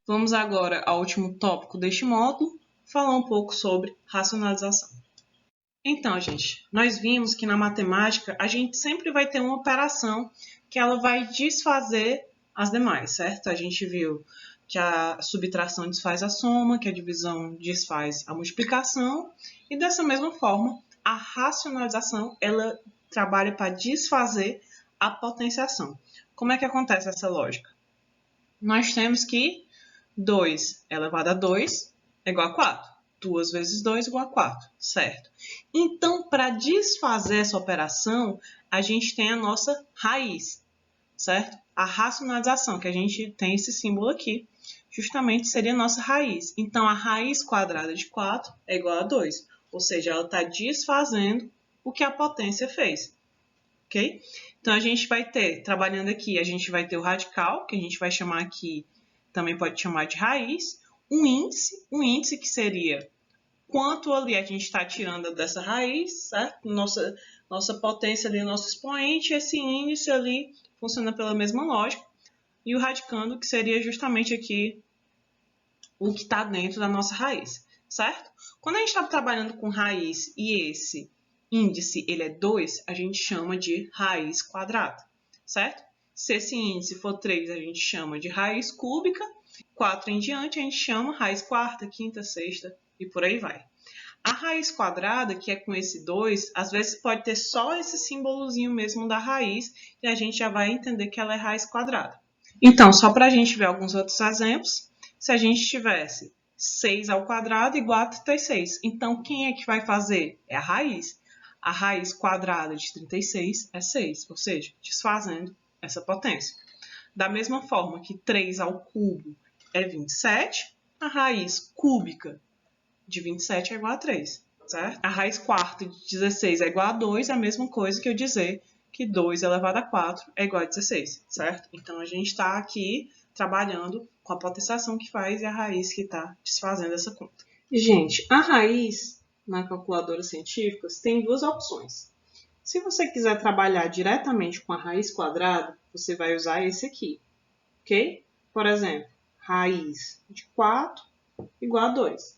Vamos agora ao último tópico deste módulo, falar um pouco sobre racionalização. Então, gente, nós vimos que na matemática a gente sempre vai ter uma operação que ela vai desfazer as demais, certo? A gente viu que a subtração desfaz a soma, que a divisão desfaz a multiplicação, e dessa mesma forma, a racionalização ela trabalha para desfazer a potenciação. Como é que acontece essa lógica? Nós temos que 2 elevado a 2 é igual a 4. 2 vezes 2 é igual a 4, certo? Então, para desfazer essa operação, a gente tem a nossa raiz, certo? A racionalização, que a gente tem esse símbolo aqui, justamente seria a nossa raiz. Então, a raiz quadrada de 4 é igual a 2, ou seja, ela está desfazendo o que a potência fez, ok? Então, a gente vai ter, trabalhando aqui, a gente vai ter o radical, que a gente vai chamar aqui, também pode chamar de raiz, um índice que seria quanto ali a gente está tirando dessa raiz, certo? Nossa potência ali, nosso expoente, esse índice ali funciona pela mesma lógica. E o radicando, que seria justamente aqui o que está dentro da nossa raiz, certo? Quando a gente está trabalhando com raiz e esse índice ele é 2, a gente chama de raiz quadrada, certo? Se esse índice for 3, a gente chama de raiz cúbica. 4 em diante, a gente chama raiz quarta, quinta, sexta e por aí vai. A raiz quadrada, que é com esse 2, às vezes pode ter só esse símbolozinho mesmo da raiz e a gente já vai entender que ela é raiz quadrada. Então, só para a gente ver alguns outros exemplos, se a gente tivesse 6 ao quadrado igual a 36, então quem é que vai fazer? É a raiz. A raiz quadrada de 36 é 6, ou seja, desfazendo essa potência. Da mesma forma que 3 ao cubo é 27, a raiz cúbica de 27 é igual a 3, certo? A raiz quarta de 16 é igual a 2, é a mesma coisa que eu dizer que 2 elevado a 4 é igual a 16, certo? Então, a gente está aqui trabalhando com a potenciação que faz e a raiz que está desfazendo essa conta. Gente, a raiz, na calculadora científica, tem duas opções. Se você quiser trabalhar diretamente com a raiz quadrada, você vai usar esse aqui, ok? Por exemplo, raiz de 4 igual a 2.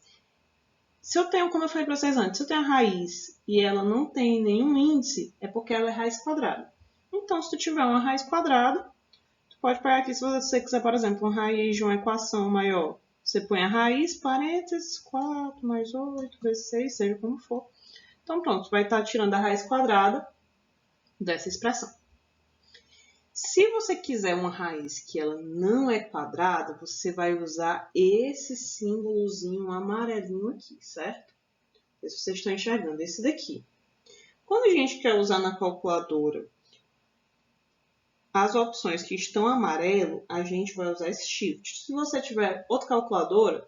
Se eu tenho, como eu falei para vocês antes, se eu tenho a raiz e ela não tem nenhum índice, é porque ela é raiz quadrada. Então, se tu tiver uma raiz quadrada, tu pode pegar aqui, se você quiser, por exemplo, uma raiz de uma equação maior, você põe a raiz, parênteses, 4 mais 8 vezes 6, seja como for. Então, pronto, vai estar tirando a raiz quadrada dessa expressão. Se você quiser uma raiz que ela não é quadrada, você vai usar esse símbolozinho amarelinho aqui, certo? Se vocês estão enxergando, esse daqui. Quando a gente quer usar na calculadora as opções que estão amarelo, a gente vai usar esse shift. Se você tiver outra calculadora,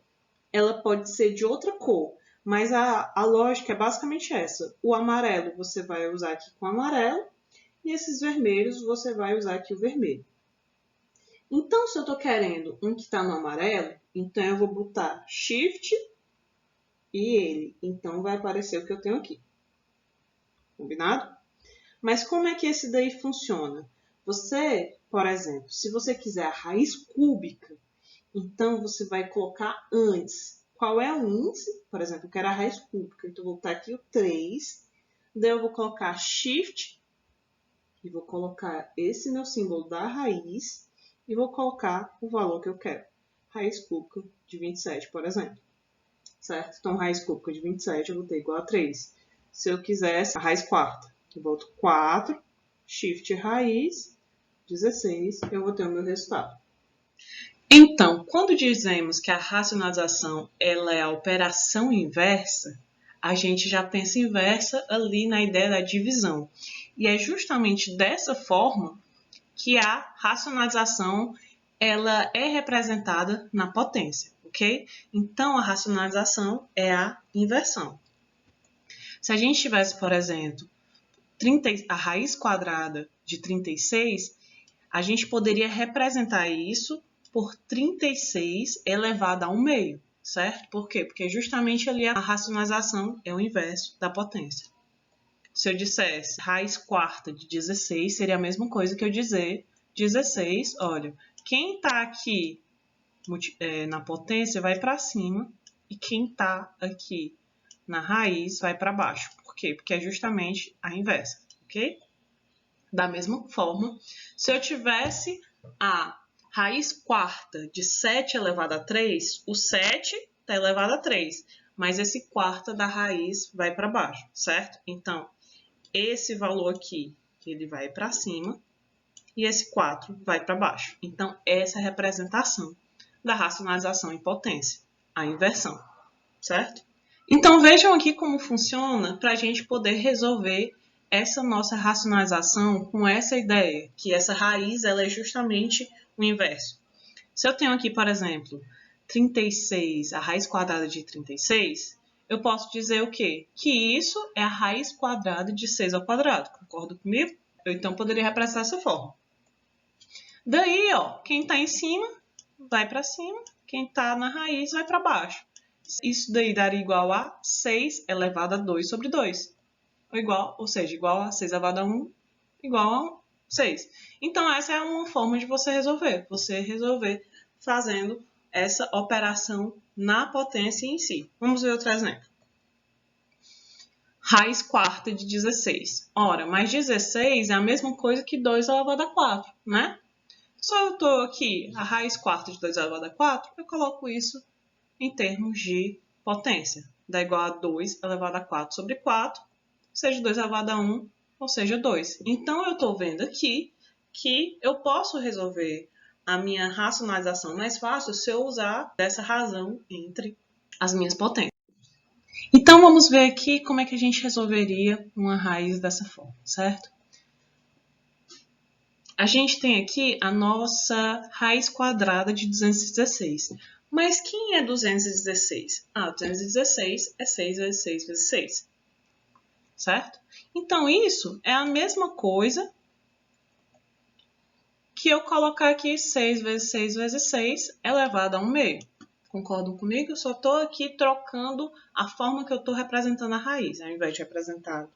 ela pode ser de outra cor, mas a lógica é basicamente essa. O amarelo você vai usar aqui com amarelo, e esses vermelhos você vai usar aqui o vermelho. Então, se eu estou querendo um que está no amarelo, então eu vou botar Shift e ele. Então, vai aparecer o que eu tenho aqui. Combinado? Mas como é que esse daí funciona? Você, por exemplo, se você quiser a raiz cúbica, então você vai colocar antes. Qual é o índice? Por exemplo, eu quero a raiz cúbica. Então, eu vou botar aqui o 3. Daí eu vou colocar Shift e vou colocar esse meu símbolo da raiz e vou colocar o valor que eu quero. Raiz cúbica de 27, por exemplo. Certo? Então, raiz cúbica de 27 eu vou ter igual a 3. Se eu quisesse a raiz quarta, eu boto 4, shift raiz, 16, eu vou ter o meu resultado. Então, quando dizemos que a racionalização ela é a operação inversa, a gente já pensa inversa ali na ideia da divisão. E é justamente dessa forma que a racionalização ela é representada na potência, ok? Então, a racionalização é a inversão. Se a gente tivesse, por exemplo, a raiz quadrada de 36, a gente poderia representar isso por 36 elevado a 1 meio, certo? Por quê? Porque justamente ali a racionalização é o inverso da potência, Se eu dissesse raiz quarta de 16, seria a mesma coisa que eu dizer 16, olha, quem está aqui na potência vai para cima e quem está aqui na raiz vai para baixo. Por quê? Porque é justamente a inversa, ok? Da mesma forma, se eu tivesse a raiz quarta de 7 elevado a 3, o 7 está elevado a 3, mas esse quarta da raiz vai para baixo, certo? Então, esse valor aqui, ele vai para cima e esse 4 vai para baixo. Então, essa é a representação da racionalização em potência, a inversão, certo? Então, vejam aqui como funciona para a gente poder resolver essa nossa racionalização com essa ideia, que essa raiz ela é justamente o inverso. Se eu tenho aqui, por exemplo, 36, a raiz quadrada de 36, eu posso dizer o quê? Que isso é a raiz quadrada de 6 ao quadrado. Concorda comigo? Eu então poderia representar dessa forma. Daí, ó, quem está em cima vai para cima, quem está na raiz vai para baixo. Isso daí daria igual a 6 elevado a 2 sobre 2. Ou seja, igual a 6 elevado a 1 igual a 6. Então, essa é uma forma de você resolver. Você resolver fazendo essa operação na potência em si. Vamos ver outro exemplo. Raiz quarta de 16. Ora, mas 16 é a mesma coisa que 2 elevado a 4, né? Se eu estou aqui, a raiz quarta de 2 elevado a 4, eu coloco isso em termos de potência. Dá igual a 2 elevado a 4 sobre 4, seja 2 elevado a 1, ou seja 2. Então, eu estou vendo aqui que eu posso resolver a minha racionalização mais fácil se eu usar dessa razão entre as minhas potências. Então, vamos ver aqui como é que a gente resolveria uma raiz dessa forma, certo? A gente tem aqui a nossa raiz quadrada de 216. Mas quem é 216? 216 é 6 vezes 6 vezes 6. Certo? Então, isso é a mesma coisa que eu colocar aqui 6 vezes 6 vezes 6 elevado a 1 meio. Concordam comigo? Eu só estou aqui trocando a forma que eu estou representando a raiz. Ao invés de representar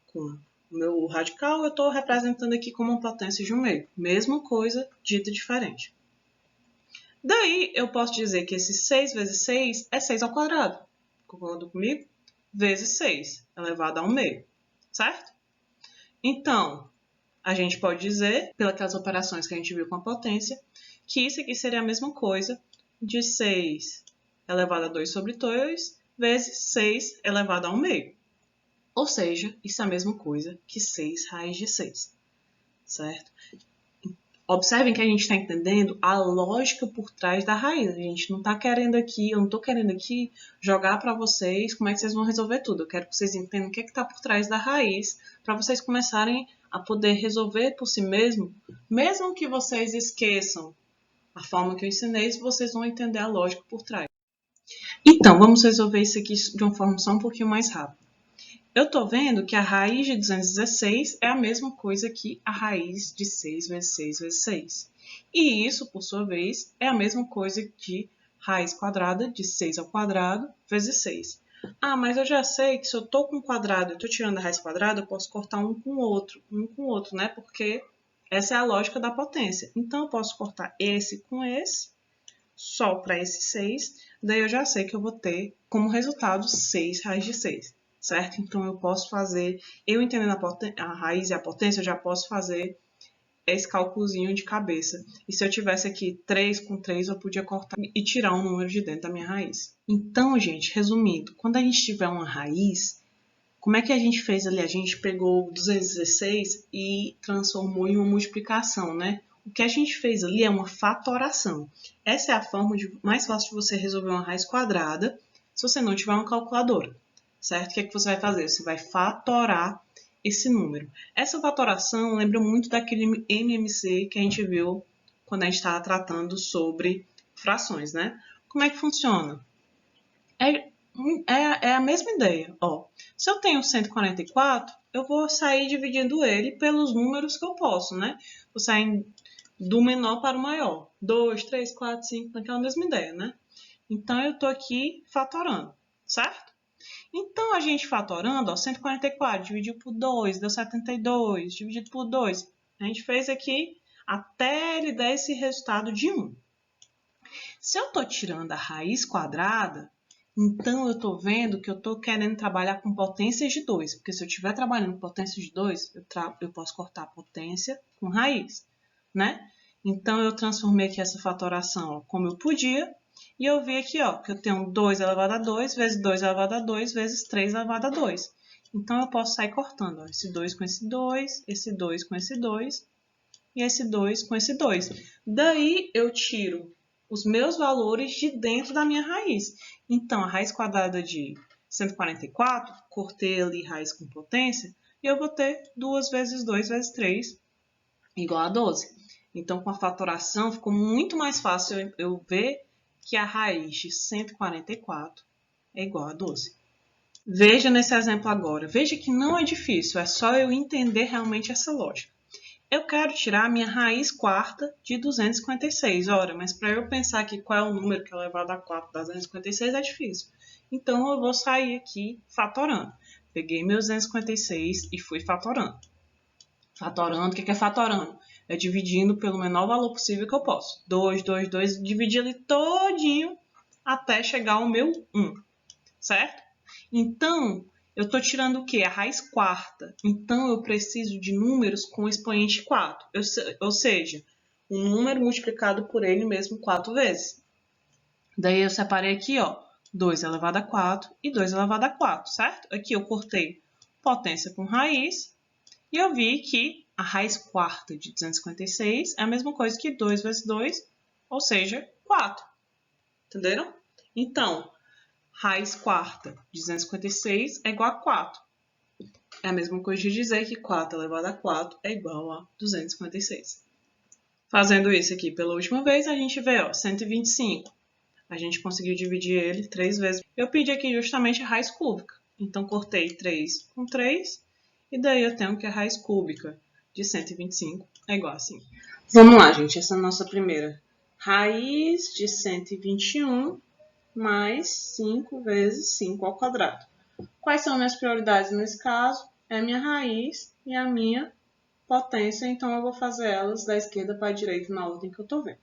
com o meu radical, eu estou representando aqui como uma potência de 1 meio. Mesma coisa, dita diferente. Daí, eu posso dizer que esse 6 vezes 6 é 6 ao quadrado. Concordam comigo? Vezes 6 elevado a 1 meio. Certo? Então, a gente pode dizer, pelas operações que a gente viu com a potência, que isso aqui seria a mesma coisa de 6 elevado a 2 sobre 2 vezes 6 elevado a 1 meio. Ou seja, isso é a mesma coisa que 6 raiz de 6. Certo? Observem que a gente está entendendo a lógica por trás da raiz. A gente não está querendo aqui, eu não estou querendo aqui jogar para vocês como é que vocês vão resolver tudo. Eu quero que vocês entendam o que está por trás da raiz para vocês começarem a poder resolver por si mesmo. Mesmo que vocês esqueçam a forma que eu ensinei, vocês vão entender a lógica por trás. Então, vamos resolver isso aqui de uma forma só um pouquinho mais rápida. Eu estou vendo que a raiz de 216 é a mesma coisa que a raiz de 6 vezes 6 vezes 6. E isso, por sua vez, é a mesma coisa de raiz quadrada de 6 ao quadrado vezes 6. Mas eu já sei que se eu estou com um quadrado e estou tirando a raiz quadrada, eu posso cortar um com o outro, né? Porque essa é a lógica da potência. Então, eu posso cortar esse com esse, só para esse 6, daí eu já sei que eu vou ter como resultado 6 raiz de 6. Certo? Então, eu posso fazer, eu entendendo a raiz e a potência, eu já posso fazer esse cálculozinho de cabeça. E se eu tivesse aqui 3 com 3, eu podia cortar e tirar um número de dentro da minha raiz. Então, gente, resumindo, quando a gente tiver uma raiz, como é que a gente fez ali? A gente pegou 216 e transformou em uma multiplicação, né? O que a gente fez ali é uma fatoração. Essa é a forma mais fácil de você resolver uma raiz quadrada se você não tiver uma calculadora. Certo? O que é que você vai fazer? Você vai fatorar esse número. Essa fatoração lembra muito daquele MMC que a gente viu quando a gente estava tratando sobre frações, né? Como é que funciona? É a mesma ideia. Ó, se eu tenho 144, eu vou sair dividindo ele pelos números que eu posso, né? Vou sair do menor para o maior. 2, 3, 4, 5, naquela mesma ideia, né? Então, eu estou aqui fatorando, certo? Então, a gente fatorando, ó, 144 dividido por 2, deu 72, dividido por 2. A gente fez aqui até ele dar esse resultado de 1. Se eu estou tirando a raiz quadrada, então eu estou vendo que eu estou querendo trabalhar com potências de 2. Porque se eu estiver trabalhando com potências de 2, eu posso cortar a potência com raiz, né? Então, eu transformei aqui essa fatoração ó, como eu podia. E eu vi aqui ó, que eu tenho 2 elevado a 2 vezes 2 elevado a 2 vezes 3 elevado a 2. Então, eu posso sair cortando ó, esse 2 com esse 2, esse 2 com esse 2 e esse 2 com esse 2. Daí, eu tiro os meus valores de dentro da minha raiz. Então, a raiz quadrada de 144, cortei ali raiz com potência, e eu vou ter 2 vezes 2 vezes 3 igual a 12. Então, com a fatoração, ficou muito mais fácil eu ver que a raiz de 144 é igual a 12. Veja nesse exemplo agora. Veja que não é difícil, é só eu entender realmente essa lógica. Eu quero tirar a minha raiz quarta de 256. Ora, mas para eu pensar aqui qual é o número que é elevado a 4 da 256 é difícil. Então, eu vou sair aqui fatorando. Peguei meu 256 e fui fatorando. Fatorando, o que é fatorando? É dividindo pelo menor valor possível que eu posso. 2, 2, 2, dividir ele todinho até chegar ao meu 1, certo? Então, eu estou tirando o quê? A raiz quarta. Então, eu preciso de números com expoente 4. Ou seja, um número multiplicado por ele mesmo 4 vezes. Daí, eu separei aqui, ó, 2 elevado a 4 e 2 elevado a 4, certo? Aqui eu cortei potência com raiz e eu vi que a raiz quarta de 256 é a mesma coisa que 2 vezes 2, ou seja, 4. Entenderam? Então, raiz quarta de 256 é igual a 4. É a mesma coisa de dizer que 4 elevado a 4 é igual a 256. Fazendo isso aqui pela última vez, a gente vê, ó, 125. A gente conseguiu dividir ele 3 vezes. Eu pedi aqui justamente a raiz cúbica. Então, cortei 3 com 3. E daí eu tenho que a raiz cúbica de 125 é igual a 5. Vamos lá, gente. Essa é a nossa primeira. Raiz de 121 mais 5 vezes 5 ao quadrado. Quais são minhas prioridades nesse caso? É a minha raiz e a minha potência. Então, eu vou fazer elas da esquerda para a direita na ordem que eu estou vendo.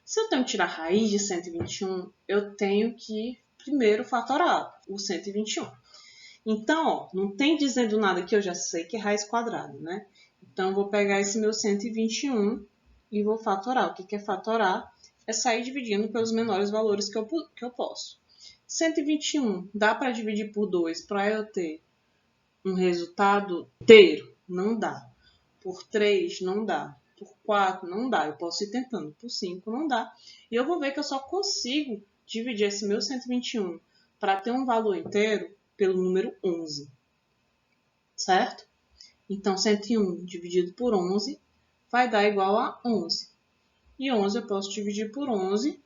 Se eu tenho que tirar a raiz de 121, eu tenho que primeiro fatorar o 121. Então, ó, não tem dizendo nada que eu já sei que é raiz quadrada, né? Então, eu vou pegar esse meu 121 e vou fatorar. O que é fatorar? É sair dividindo pelos menores valores que eu posso. 121 dá para dividir por 2 para eu ter um resultado inteiro? Não dá. Por 3 não dá. Por 4 não dá. Eu posso ir tentando. Por 5 não dá. E eu vou ver que eu só consigo dividir esse meu 121 para ter um valor inteiro pelo número 11, certo? Então, 101 dividido por 11 vai dar igual a 11. E 11 eu posso dividir por 11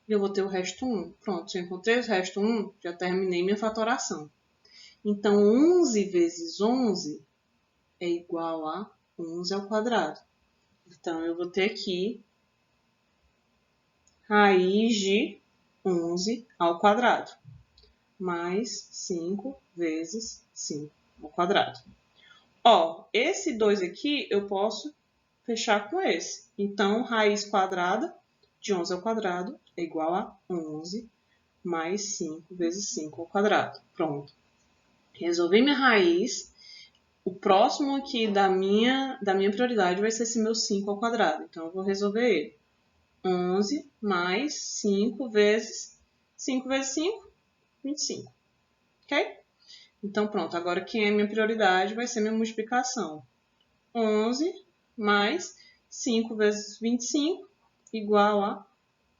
e eu vou ter o resto 1. Pronto, se eu encontrei o resto 1, já terminei minha fatoração. Então, 11 vezes 11 é igual a 11 ao quadrado. Então, eu vou ter aqui raiz de 11 ao quadrado mais 5 vezes 5 ao quadrado. Ó, esse 2 aqui eu posso fechar com esse. Então, raiz quadrada de 11 ao quadrado é igual a 11 mais 5 vezes 5 ao quadrado. Pronto. Resolvi minha raiz. O próximo aqui da minha prioridade vai ser esse meu 5 ao quadrado. Então, eu vou resolver ele. 11 mais 5 vezes 5 vezes 5, 25. Ok? Então, pronto. Agora, quem é minha prioridade vai ser minha multiplicação. 11 mais 5 vezes 25 igual a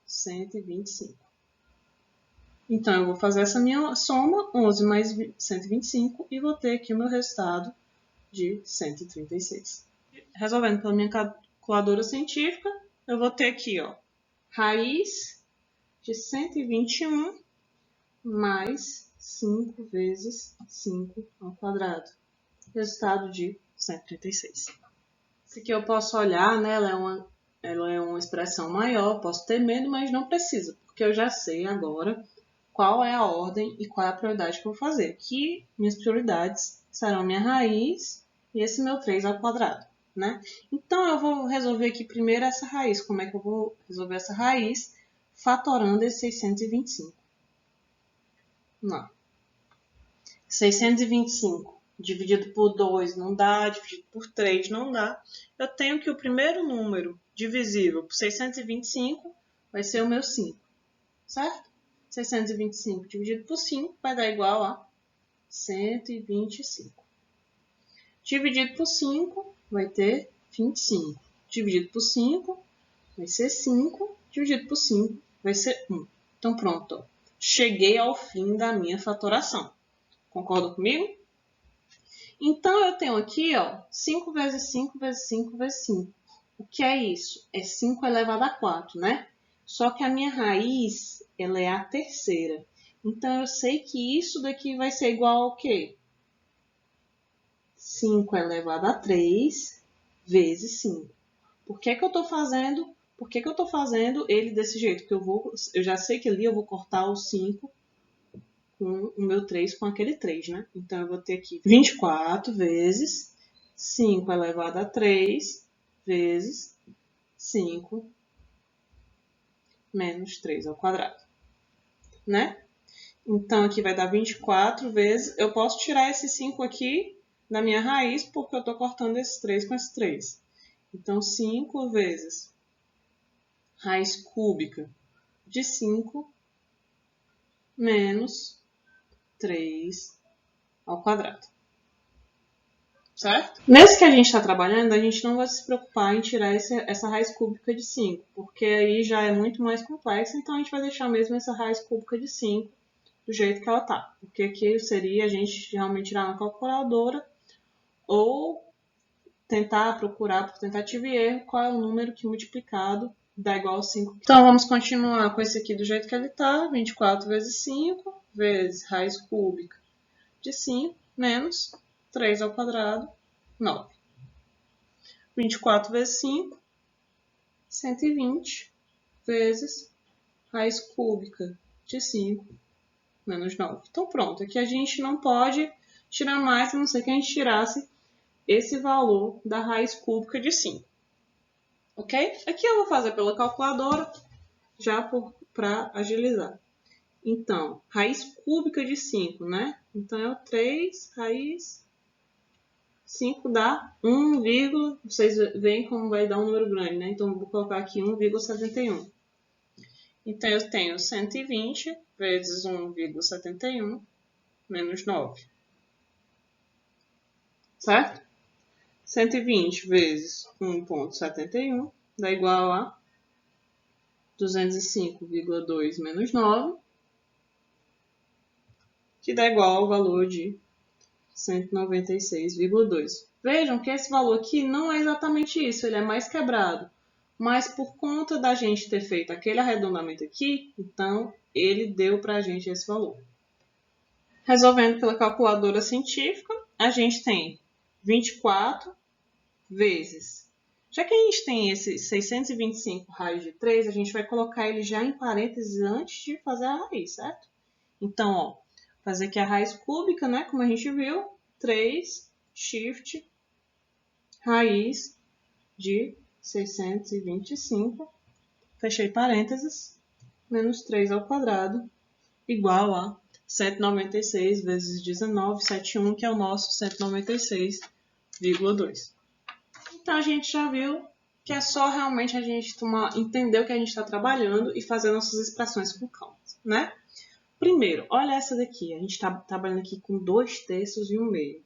125. Então, eu vou fazer essa minha soma, 11 mais 125, e vou ter aqui o meu resultado de 136. Resolvendo pela minha calculadora científica, eu vou ter aqui, ó, raiz de 121 mais 5 vezes 5 ao quadrado. Resultado de 136. Esse aqui eu posso olhar, né? Ela é uma expressão maior, posso ter medo, mas não precisa, porque eu já sei agora qual é a ordem e qual é a prioridade que eu vou fazer. Aqui, minhas prioridades serão minha raiz e esse meu 3 ao quadrado, né? Então, eu vou resolver aqui primeiro essa raiz. Como é que eu vou resolver essa raiz? Fatorando esse 625. Não. 625 dividido por 2 não dá, dividido por 3 não dá. Eu tenho que o primeiro número divisível por 625 vai ser o meu 5, certo? 625 dividido por 5 vai dar igual a 125. Dividido por 5 vai ter 25. Dividido por 5 vai ser 5. Dividido por 5 vai ser 1. Então pronto, cheguei ao fim da minha fatoração. Concorda comigo? Então, eu tenho aqui, ó, 5 vezes 5 vezes 5 vezes 5. O que é isso? É 5 elevado a 4, né? Só que a minha raiz, ela é a terceira. Então, eu sei que isso daqui vai ser igual ao quê? 5 elevado a 3 vezes 5. Por que eu estou fazendo? Por que eu estou fazendo ele desse jeito? Porque eu já sei que ali eu vou cortar o 5 com o meu 3 com aquele 3, né? Então, eu vou ter aqui 24 vezes 5 elevado a 3 vezes 5 menos 3 ao quadrado, né? Então, aqui vai dar 24 vezes... Eu posso tirar esse 5 aqui da minha raiz, porque eu estou cortando esse 3 com esse 3. Então, 5 vezes raiz cúbica de 5 menos 3 ao quadrado. Certo? Nesse que a gente está trabalhando, a gente não vai se preocupar em tirar essa raiz cúbica de 5, porque aí já é muito mais complexo, então a gente vai deixar mesmo essa raiz cúbica de 5 do jeito que ela está. Porque aqui seria a gente realmente tirar na calculadora ou tentar procurar por tentativa e erro qual é o número que multiplicado dá igual a 5. Então vamos continuar com esse aqui do jeito que ele está, 24 vezes 5 vezes raiz cúbica de 5 menos 3 ao quadrado, 9. 24 vezes 5, 120 vezes raiz cúbica de 5 menos 9. Então pronto, aqui a gente não pode tirar mais, a não ser que a gente tirasse esse valor da raiz cúbica de 5. Ok? Aqui eu vou fazer pela calculadora, já para agilizar. Então, raiz cúbica de 5, né? Então, é o 3 raiz 5 dá 1, vocês veem como vai dar um número grande, né? Então, vou colocar aqui 1,71. Então, eu tenho 120 vezes 1,71 menos 9. Certo? 120 vezes 1,71 dá igual a 205,2 menos 9, que dá igual ao valor de 196,2. Vejam que esse valor aqui não é exatamente isso, ele é mais quebrado. Mas por conta da gente ter feito aquele arredondamento aqui, então ele deu para a gente esse valor. Resolvendo pela calculadora científica, a gente tem 24 vezes... Já que a gente tem esse 625 raiz de 3, a gente vai colocar ele já em parênteses antes de fazer a raiz, certo? Então, ó, fazer aqui a raiz cúbica, né? Como a gente viu, 3 shift raiz de 625, fechei parênteses, menos 3 ao quadrado, igual a 196 vezes 19,71, que é o nosso 196,2. Então, a gente já viu que é só realmente a gente entender o que a gente está trabalhando e fazer nossas expressões com calma, né? Primeiro, olha essa daqui. A gente está trabalhando aqui com 2/3 e 1/2.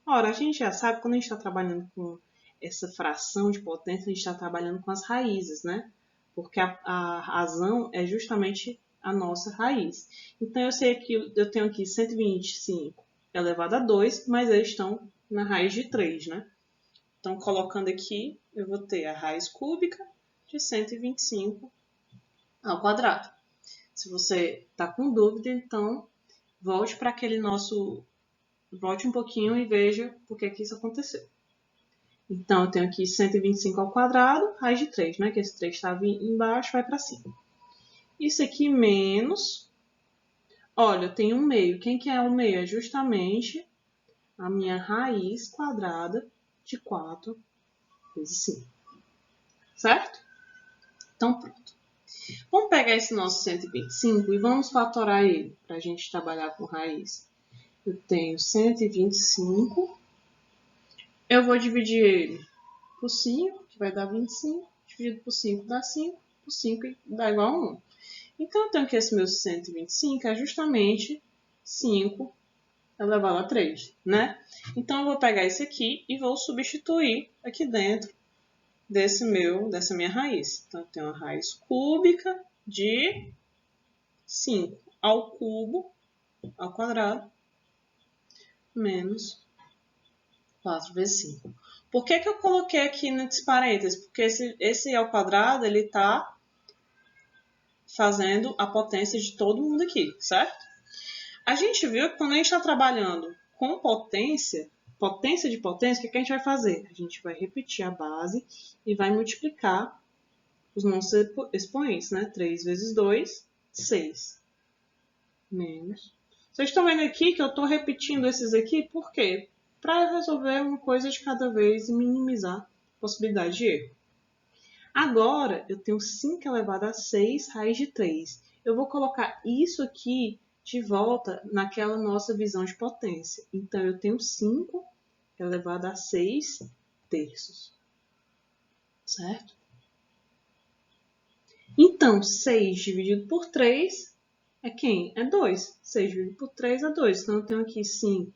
Ora, a gente já sabe, quando a gente está trabalhando com essa fração de potência, a gente está trabalhando com as raízes, né? Porque a razão é justamente a nossa raiz. Então, eu sei que eu tenho aqui 125 elevado a 2, mas eles estão na raiz de 3, né? Então, colocando aqui, eu vou ter a raiz cúbica de 125 ao quadrado. Se você está com dúvida, então volte para aquele nosso... Volte um pouquinho e veja por que isso aconteceu. Então, eu tenho aqui 125 ao quadrado, raiz de 3, né? Que esse 3 estava embaixo, vai para cima. Isso aqui menos Olha, eu tenho um meio. Quem que é o meio? É justamente a minha raiz quadrada de 4 vezes 5. Certo? Então, pronto. Vamos pegar esse nosso 125 e vamos fatorar ele para a gente trabalhar com raiz. Eu tenho 125. Eu vou dividir ele por 5, que vai dar 25. Dividido por 5 dá 5. Por 5 dá igual a 1. Então, eu tenho que esse meu 125 é justamente 5 elevado a 3, né? Então, eu vou pegar esse aqui e vou substituir aqui dentro dessa minha raiz. Então, eu tenho a raiz cúbica de 5 ao cubo, ao quadrado, menos 4 vezes 5. Por que eu coloquei aqui nesse parênteses? Porque esse ao quadrado, ele está fazendo a potência de todo mundo aqui, certo? A gente viu que quando a gente está trabalhando com potência de potência, o que a gente vai fazer? A gente vai repetir a base e vai multiplicar os nossos expoentes, né? 3 vezes 2, 6. Menos. Vocês estão vendo aqui que eu estou repetindo esses aqui, por quê? Para resolver uma coisa de cada vez e minimizar a possibilidade de erro. Agora, eu tenho 5 elevado a 6 raiz de 3. Eu vou colocar isso aqui de volta naquela nossa visão de potência. Então, eu tenho 5 elevado a 6 terços. Certo? Então, 6 dividido por 3 é quem? É 2. 6 dividido por 3 é 2. Então, eu tenho aqui 5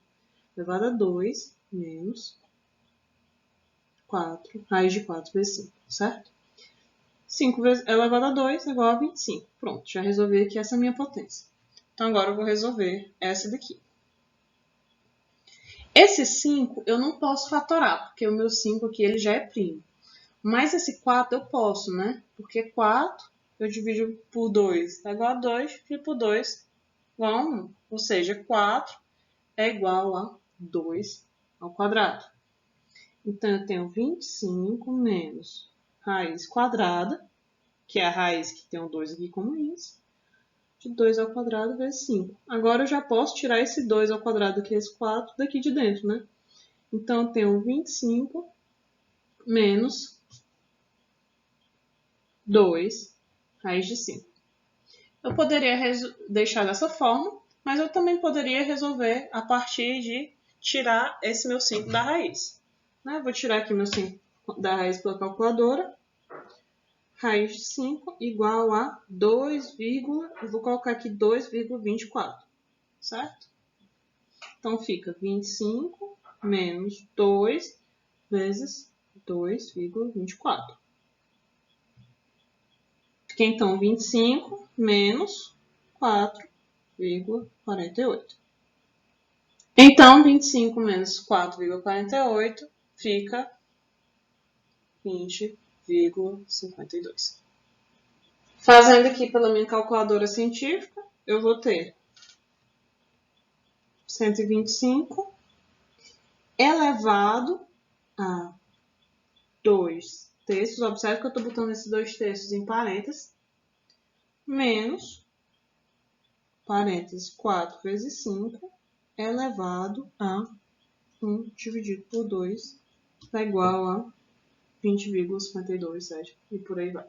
elevado a 2 menos 4, raiz de 4 vezes 5, certo? 5 elevado a 2 é igual a 25. Pronto, já resolvi aqui essa minha potência. Então, agora eu vou resolver essa daqui. Esse 5 eu não posso fatorar, porque o meu 5 aqui ele já é primo. Mas esse 4 eu posso, né? Porque 4 eu divido por 2 é igual a 2, divido por 2 igual a 1. Ou seja, 4 é igual a 2 ao quadrado. Então, eu tenho 25 menos raiz quadrada, que é a raiz que tem um 2 aqui como isso, de 2 ao quadrado vezes 5. Agora, eu já posso tirar esse 2 ao quadrado, que é esse 4, daqui de dentro, né? Então, eu tenho 25 menos 2 raiz de 5. Eu poderia deixar dessa forma, mas eu também poderia resolver a partir de tirar esse meu 5 da raiz. Né? Vou tirar aqui meu 5 da raiz pela calculadora. Raiz de 5 igual a 2, eu vou colocar aqui 2,24, certo? Então, fica 25 menos 2 vezes 2,24. Fica, então, 25 menos 4,48. Então, 25 menos 4,48 fica 20,52. Fazendo aqui pela minha calculadora científica, eu vou ter 125 elevado a 2 terços. Observe que eu estou botando esses 2 terços em parênteses. Menos, parênteses, 4 vezes 5 elevado a 1 dividido por 2 é igual a 20,52, e por aí vai.